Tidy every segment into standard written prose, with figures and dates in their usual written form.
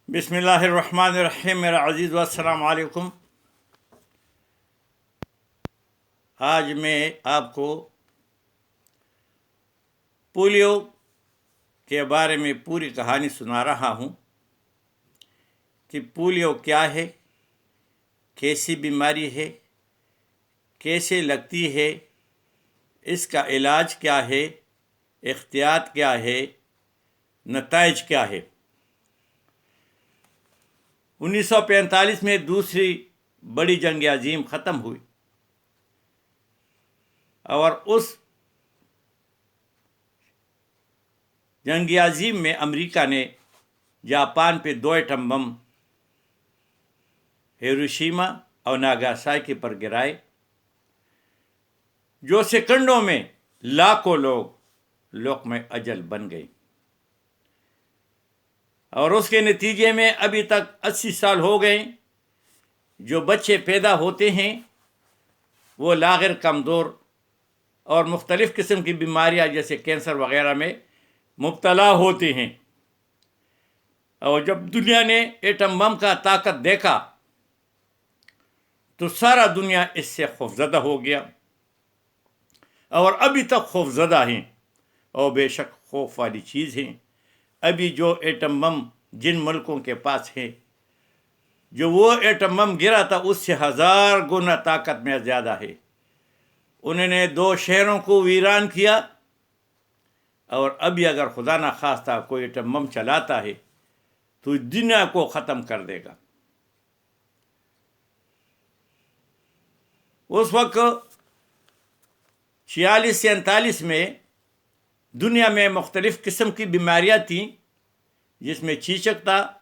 بسم اللہ الرحمن الرحیم میرا عزیز والسلام علیکم۔ آج میں آپ کو پولیو کے بارے میں پوری کہانی سنا رہا ہوں کہ پولیو کیا ہے، کیسی بیماری ہے، کیسے لگتی ہے، اس کا علاج کیا ہے، احتیاط کیا ہے، نتائج کیا ہے۔ 1945 میں دوسری بڑی جنگ عظیم ختم ہوئی اور اس جنگ عظیم میں امریکہ نے جاپان پہ 2 ایٹم بم ہیروشیما اور ناگاساکی پر گرائے، جو سیکنڈوں میں لاکھوں لوگ لقمہ اجل بن گئے، اور اس کے نتیجے میں ابھی تک 80 سال ہو گئے۔ جو بچے پیدا ہوتے ہیں وہ لاغر، کمزور اور مختلف قسم کی بیماریاں جیسے کینسر وغیرہ میں مبتلا ہوتے ہیں، اور جب دنیا نے ایٹم بم کا طاقت دیکھا تو سارا دنیا اس سے خوفزدہ ہو گیا، اور ابھی تک خوفزدہ ہیں، اور بے شک خوف والی چیز ہیں۔ ابھی جو ایٹم بم جن ملکوں کے پاس ہے، جو وہ ایٹم بم گرا تھا اس سے 1000 گنا طاقت میں زیادہ ہے۔ انہوں نے 2 شہروں کو ویران کیا، اور ابھی اگر خدا نہ خواستہ کوئی ایٹم بم چلاتا ہے تو دنیا کو ختم کر دے گا۔ اس وقت 46 سے 39 میں دنیا میں مختلف قسم کی بیماریاں تھیں، جس میں چیچک تھا،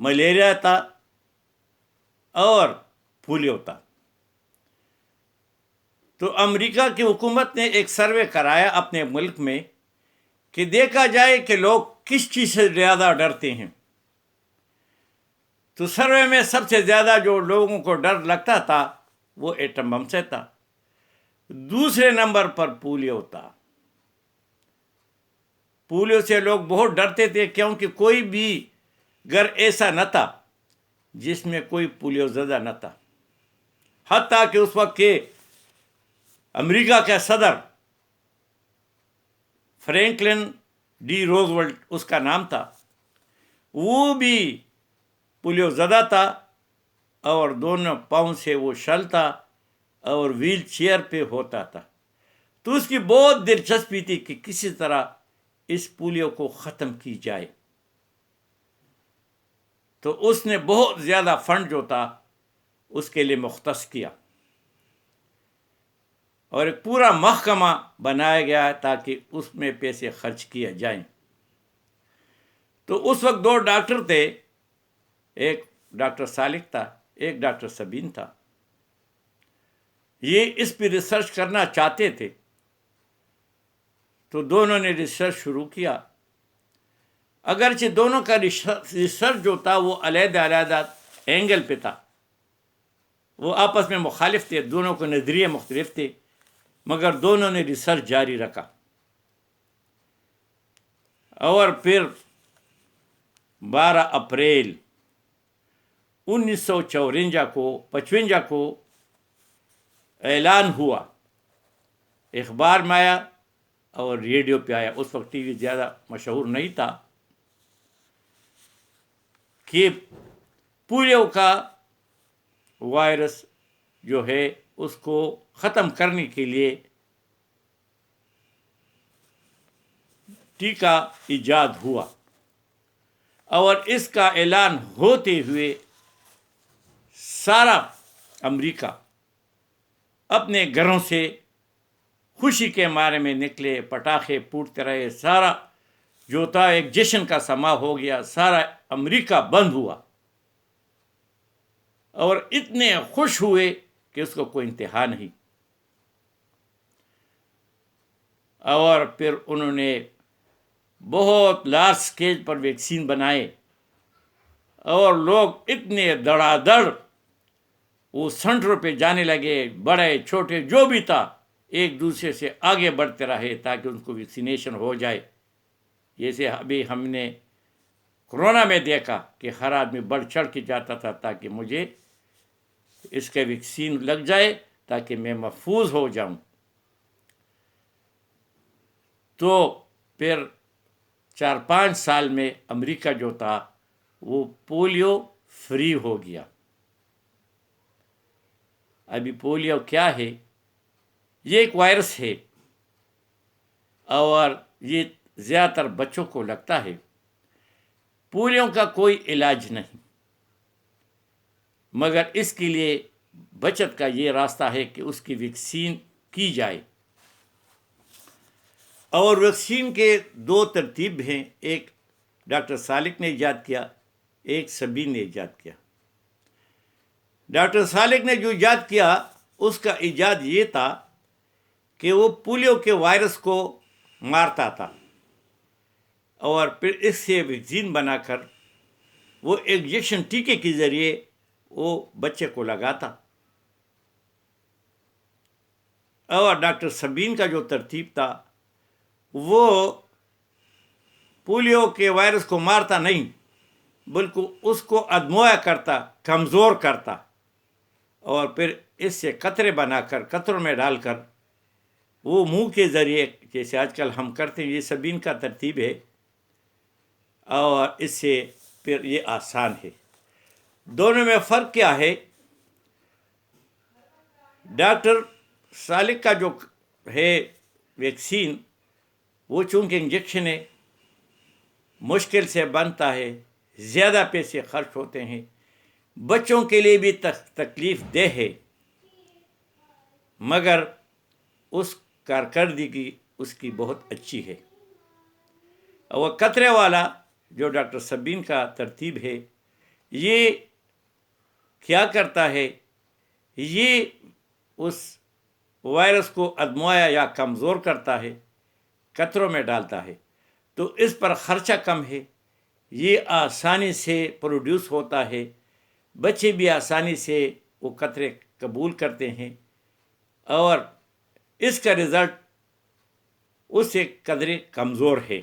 ملیریا تھا اور پولیو تھا۔ تو امریکہ کی حکومت نے ایک سروے کرایا اپنے ملک میں کہ دیکھا جائے کہ لوگ کس چیز سے زیادہ ڈرتے ہیں۔ تو سروے میں سب سے زیادہ جو لوگوں کو ڈر لگتا تھا وہ ایٹم بم سے تھا، دوسرے نمبر پر پولیو تھا۔ پولیو سے لوگ بہت ڈرتے تھے، کیونکہ کوئی بھی گھر ایسا نہ تھا جس میں کوئی پولیو زدہ نہ تھا۔ حتیٰ کہ اس وقت کے امریکہ کا صدر فرینکلن ڈی روزولٹ اس کا نام تھا، وہ بھی پولیو زدہ تھا، اور 2 پاؤں سے وہ شل تھا اور ویل چیئر پہ ہوتا تھا۔ تو اس کی بہت دلچسپی تھی کہ کسی طرح اس پولیو کو ختم کی جائے۔ تو اس نے بہت زیادہ فنڈ جو تھا اس کے لیے مختص کیا، اور ایک پورا محکمہ بنایا گیا تاکہ اس میں پیسے خرچ کیے جائیں۔ تو اس وقت 2 ڈاکٹر تھے، ایک ڈاکٹر سالک تھا، ایک ڈاکٹر سبین تھا۔ یہ اس پہ ریسرچ کرنا چاہتے تھے، تو دونوں نے ریسرچ شروع کیا۔ اگرچہ دونوں کا ریسرچ جو تھا وہ علیحدہ علیحدہ اینگل پہ تھا، وہ آپس میں مخالف تھے، دونوں کے نظریے مختلف تھے، مگر دونوں نے ریسرچ جاری رکھا۔ اور پھر 12 اپریل 1955 کو اعلان ہوا، اخبار میں آیا اور ریڈیو پہ آیا، اس وقت ٹی وی زیادہ مشہور نہیں تھا، کہ پولیو کا وائرس جو ہے اس کو ختم کرنے کے لیے ٹیکہ ایجاد ہوا۔ اور اس کا اعلان ہوتے ہوئے سارا امریکہ اپنے گھروں سے خوشی کے مارے میں نکلے، پٹاخے پھوٹتے رہے، سارا جو تھا ایک جشن کا سما ہو گیا، سارا امریکہ بند ہوا، اور اتنے خوش ہوئے کہ اس کو کوئی انتہا نہیں۔ اور پھر انہوں نے بہت لارج اسکیل پر ویکسین بنائے، اور لوگ اتنے دڑا دڑ وہ سینٹروں پہ جانے لگے، بڑے چھوٹے جو بھی تھا ایک دوسرے سے آگے بڑھتے رہے تاکہ ان کو ویکسینیشن ہو جائے۔ جیسے ابھی ہم نے کورونا میں دیکھا کہ ہر آدمی بڑھ چڑھ کے جاتا تھا تاکہ مجھے اس کا ویکسین لگ جائے تاکہ میں محفوظ ہو جاؤں. تو پھر 4-5 سال میں امریکہ جو تھا وہ پولیو فری ہو گیا. ابھی پولیو کیا ہے؟ یہ ایک وائرس ہے اور یہ زیادہ تر بچوں کو لگتا ہے. پولیو کا کوئی علاج نہیں، مگر اس کے لیے بچت کا یہ راستہ ہے کہ اس کی ویکسین کی جائے. اور ویکسین کے 2 ترتیب ہیں، ایک ڈاکٹر سالک نے ایجاد کیا، ایک سبین نے ایجاد کیا. ڈاکٹر سالک نے جو ایجاد کیا اس کا ایجاد یہ تھا کہ وہ پولیو کے وائرس کو مارتا تھا اور پھر اس سے ویکسین بنا کر وہ انجیکشن ٹیکے کے ذریعے وہ بچے کو لگاتا. اور ڈاکٹر سبین کا جو ترتیب تھا وہ پولیو کے وائرس کو مارتا نہیں بلکہ اس کو ادمویا کرتا، کمزور کرتا، اور پھر اس سے قطرے بنا کر قطروں میں ڈال کر وہ منہ کے ذریعے جیسے آج کل ہم کرتے ہیں، یہ سبین کا ترتیب ہے اور اس سے پھر یہ آسان ہے. دونوں میں فرق کیا ہے؟ ڈاکٹر سالک کا جو ہے ویکسین وہ چونکہ انجیکشن ہے، مشکل سے بنتا ہے، زیادہ پیسے خرچ ہوتے ہیں، بچوں کے لیے بھی تکلیف دہ ہے، مگر اس کارکردگی اس کی بہت اچھی ہے. اور وہ قطرے والا جو ڈاکٹر سبین کا ترتیب ہے یہ کیا کرتا ہے؟ یہ اس وائرس کو ادمویا یا کمزور کرتا ہے، قطروں میں ڈالتا ہے، تو اس پر خرچہ کم ہے، یہ آسانی سے پروڈیوس ہوتا ہے، بچے بھی آسانی سے وہ قطرے قبول کرتے ہیں اور اس کا رزلٹ اس سے قدرے کمزور ہے.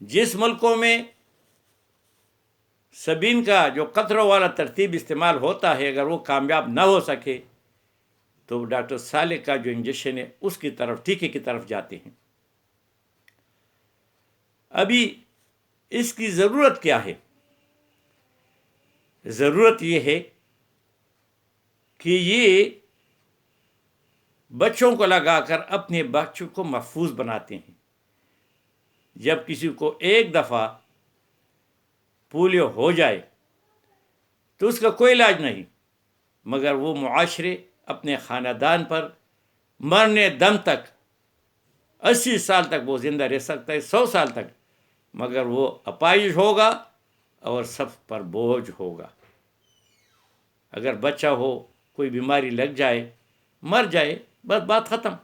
جس ملکوں میں سبین کا جو قطروں والا ترتیب استعمال ہوتا ہے اگر وہ کامیاب نہ ہو سکے تو ڈاکٹر سالک کا جو انجیکشن ہے اس کی طرف، ٹیکے کی طرف جاتے ہیں. ابھی اس کی ضرورت کیا ہے؟ ضرورت یہ ہے کہ یہ بچوں کو لگا کر اپنے بچوں کو محفوظ بناتے ہیں. جب کسی کو ایک دفعہ پولیو ہو جائے تو اس کا کوئی علاج نہیں، مگر وہ معاشرے اپنے خاندان پر مرنے دم تک 80 سال تک وہ زندہ رہ سکتا ہے، 100 سال تک، مگر وہ اپائج ہوگا اور سب پر بوجھ ہوگا. اگر بچہ ہو، کوئی بیماری لگ جائے، مر جائے، بس بات ختم،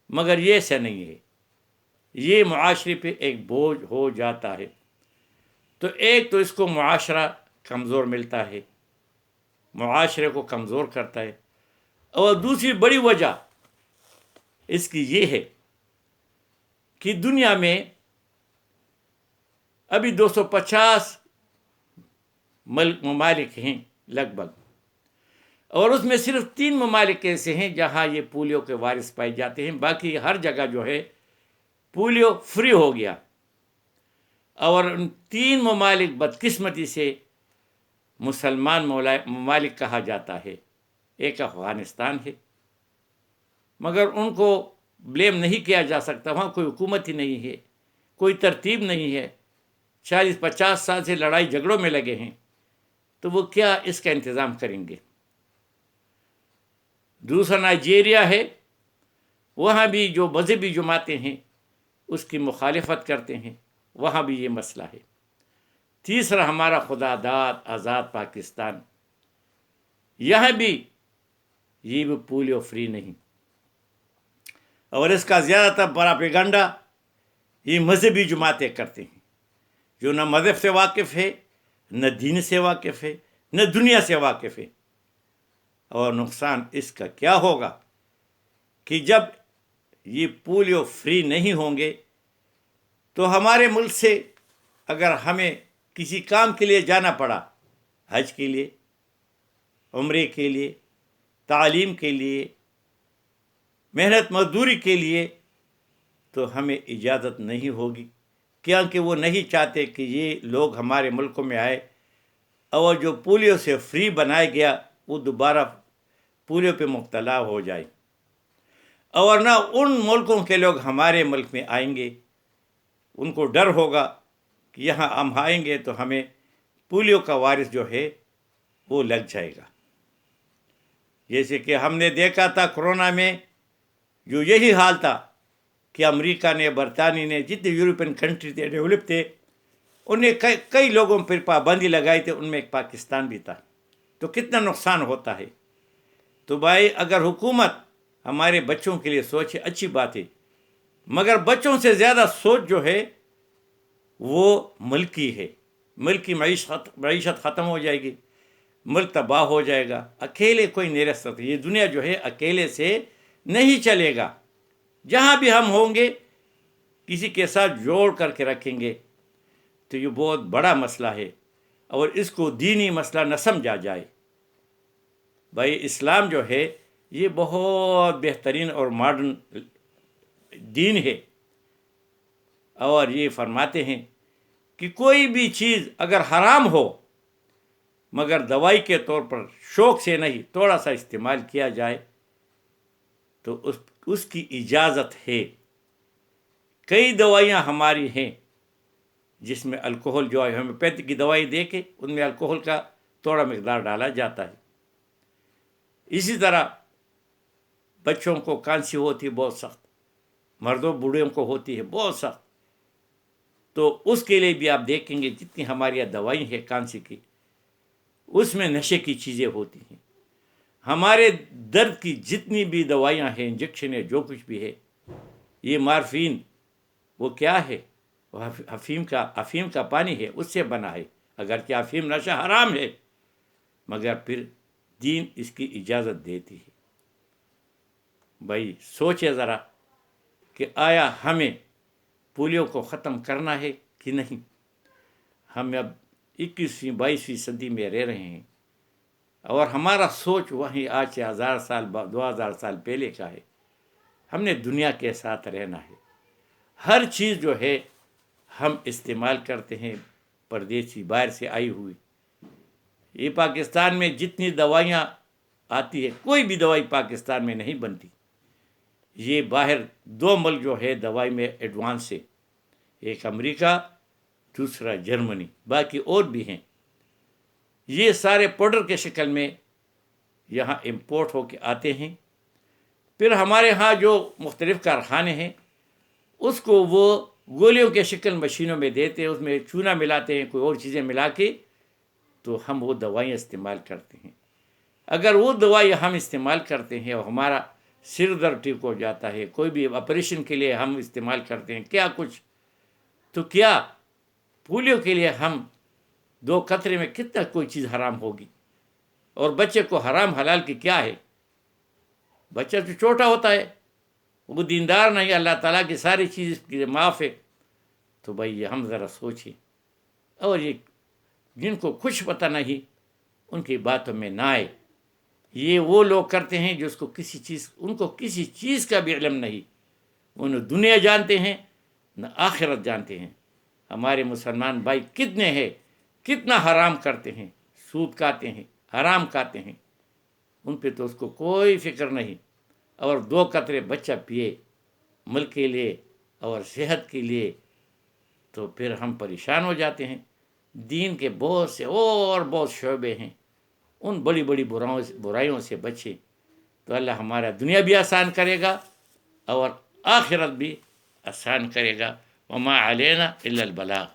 مگر یہ ایسا نہیں ہے، یہ معاشرے پہ ایک بوجھ ہو جاتا ہے. تو ایک تو اس کو معاشرہ کمزور ملتا ہے، معاشرے کو کمزور کرتا ہے، اور دوسری بڑی وجہ اس کی یہ ہے کہ دنیا میں ابھی 250 ممالک ہیں لگ بھگ، اور اس میں صرف 3 ممالک ایسے ہیں جہاں یہ پولیو کے وائرس پائے جاتے ہیں، باقی ہر جگہ جو ہے پولیو فری ہو گیا. اور ان 3 ممالک بدقسمتی سے مسلمان ممالک کہا جاتا ہے. ایک افغانستان ہے، مگر ان کو بلیم نہیں کیا جا سکتا، وہاں کوئی حکومت ہی نہیں ہے، کوئی ترتیب نہیں ہے، 40-50 سال سے لڑائی جھگڑوں میں لگے ہیں، تو وہ کیا اس کا انتظام کریں گے. دوسرا نائجیریا ہے، وہاں بھی جو مذہبی جماعتیں ہیں اس کی مخالفت کرتے ہیں، وہاں بھی یہ مسئلہ ہے. تیسرا ہمارا خدا داد آزاد پاکستان، یہاں بھی یہ بھی پولیو فری نہیں، اور اس کا زیادہ تر پراپیگنڈا یہ مذہبی جماعتیں کرتے ہیں جو نہ مذہب سے واقف ہے، نہ دین سے واقف ہے، نہ دنیا سے واقف ہے. اور نقصان اس کا کیا ہوگا کہ جب یہ پولیو فری نہیں ہوں گے تو ہمارے ملک سے اگر ہمیں کسی کام کے لیے جانا پڑا، حج کے لیے، عمرے کے لیے، تعلیم کے لیے، محنت مزدوری کے لیے، تو ہمیں اجازت نہیں ہوگی، کیونکہ وہ نہیں چاہتے کہ یہ لوگ ہمارے ملکوں میں آئے اور جو پولیو سے فری بنایا گیا وہ دوبارہ پولیو پہ مبتلا ہو جائے، اور نہ ان ملکوں کے لوگ ہمارے ملک میں آئیں گے۔ ان کو ڈر ہوگا کہ یہاں ہم آئیں گے تو ہمیں پولیو کا وائرس جو ہے وہ لگ جائے گا۔ جیسے کہ ہم نے دیکھا تھا کرونا میں جو یہی حال تھا کہ امریکہ نے، برطانیہ نے، جتنے یورپین کنٹری تھے، ڈیولپ تھے، ان نے کئی لوگوں پر پابندی لگائی تھی، ان میں ایک پاکستان بھی تھا۔ تو کتنا نقصان ہوتا ہے۔ تو بھائی اگر حکومت ہمارے بچوں کے لیے سوچے اچھی بات ہے، مگر بچوں سے زیادہ سوچ جو ہے وہ ملکی ہے۔ ملکی معیشت ختم ہو جائے گی، ملک تباہ ہو جائے گا۔ اکیلے کوئی نہیں رہ سکتا، یہ دنیا جو ہے اکیلے سے نہیں چلے گا۔ جہاں بھی ہم ہوں گے کسی کے ساتھ جوڑ کر کے رکھیں گے تو یہ بہت بڑا مسئلہ ہے، اور اس کو دینی مسئلہ نہ سمجھا جائے۔ بھائی اسلام جو ہے یہ بہت بہترین اور ماڈرن دین ہے، اور یہ فرماتے ہیں کہ کوئی بھی چیز اگر حرام ہو مگر دوائی کے طور پر شوق سے نہیں، تھوڑا سا استعمال کیا جائے تو اس کی اجازت ہے۔ کئی دوائیاں ہماری ہیں جس میں الکوہل، جو ہومیوپیتھی کی دوائی دے کے ان میں الکوہل کا تھوڑا مقدار ڈالا جاتا ہے۔ اسی طرح بچوں کو کھانسی ہوتی ہے بہت سخت، مردوں بوڑھوں کو ہوتی ہے بہت سخت، تو اس کے لیے بھی آپ دیکھیں گے جتنی ہماری یہاں دوائی ہے کھانسی کی، اس میں نشے کی چیزیں ہوتی ہیں۔ ہمارے درد کی جتنی بھی دوائیاں ہیں، انجیکشن ہے، جو کچھ بھی ہے، یہ مارفین وہ کیا ہے؟ وہ افیم کا پانی ہے، اس سے بنا ہے۔ اگرچہ افیم نشہ حرام ہے مگر پھر دین اس کی اجازت دیتی ہے۔ بھائی سوچے ذرا کہ آیا ہمیں پولیو کو ختم کرنا ہے کہ نہیں؟ ہم اب 21ویں 22ویں صدی میں رہ رہے ہیں، اور ہمارا سوچ وہیں آج سے 1000 سال 2000 سال پہلے کا ہے۔ ہم نے دنیا کے ساتھ رہنا ہے۔ ہر چیز جو ہے ہم استعمال کرتے ہیں پردیسی، باہر سے آئی ہوئی۔ یہ پاکستان میں جتنی دوائیاں آتی ہے، کوئی بھی دوائی پاکستان میں نہیں بنتی۔ یہ باہر 2 ملک جو ہے دوائی میں ایڈوانس ہے، ایک امریکہ، دوسرا جرمنی، باقی اور بھی ہیں۔ یہ سارے پاؤڈر کے شکل میں یہاں امپورٹ ہو کے آتے ہیں، پھر ہمارے ہاں جو مختلف کارخانے ہیں اس کو وہ گولیوں کے شکل مشینوں میں دیتے ہیں، اس میں چونا ملاتے ہیں، کوئی اور چیزیں ملا کے، تو ہم وہ دوائیاں استعمال کرتے ہیں۔ اگر وہ دوائی ہم استعمال کرتے ہیں اور ہمارا سر درد ٹھیک ہو جاتا ہے، کوئی بھی آپریشن کے لیے ہم استعمال کرتے ہیں، کیا کچھ، تو کیا پولیو کے لیے ہم 2 قطرے میں کتنا کوئی چیز حرام ہوگی؟ اور بچے کو حرام حلال کی کیا ہے؟ بچہ تو چھوٹا ہوتا ہے، وہ دیندار نہیں، اللہ تعالیٰ کی ساری چیز کے لیے معاف ہے۔ تو بھائی یہ ہم ذرا سوچیں، اور یہ جن کو کچھ پتہ نہیں ان کی باتوں میں نہ آئے۔ یہ وہ لوگ کرتے ہیں جو ان کو کسی چیز کا بھی علم نہیں، وہ نہ دنیا جانتے ہیں نہ آخرت جانتے ہیں۔ ہمارے مسلمان بھائی کتنے ہیں، کتنا حرام کرتے ہیں، سود کھاتے ہیں، حرام کھاتے ہیں، ان پہ تو اس کو کوئی فکر نہیں۔ اور 2 قطرے بچہ پیے ملک کے لیے اور صحت کے لیے، تو پھر ہم پریشان ہو جاتے ہیں۔ دین کے بہت سے اور بہت شعبے ہیں، ان بڑی بڑی برائیوں سے بچے تو اللہ ہمارا دنیا بھی آسان کرے گا اور آخرت بھی آسان کرے گا۔ وما علینا الا البلاغ۔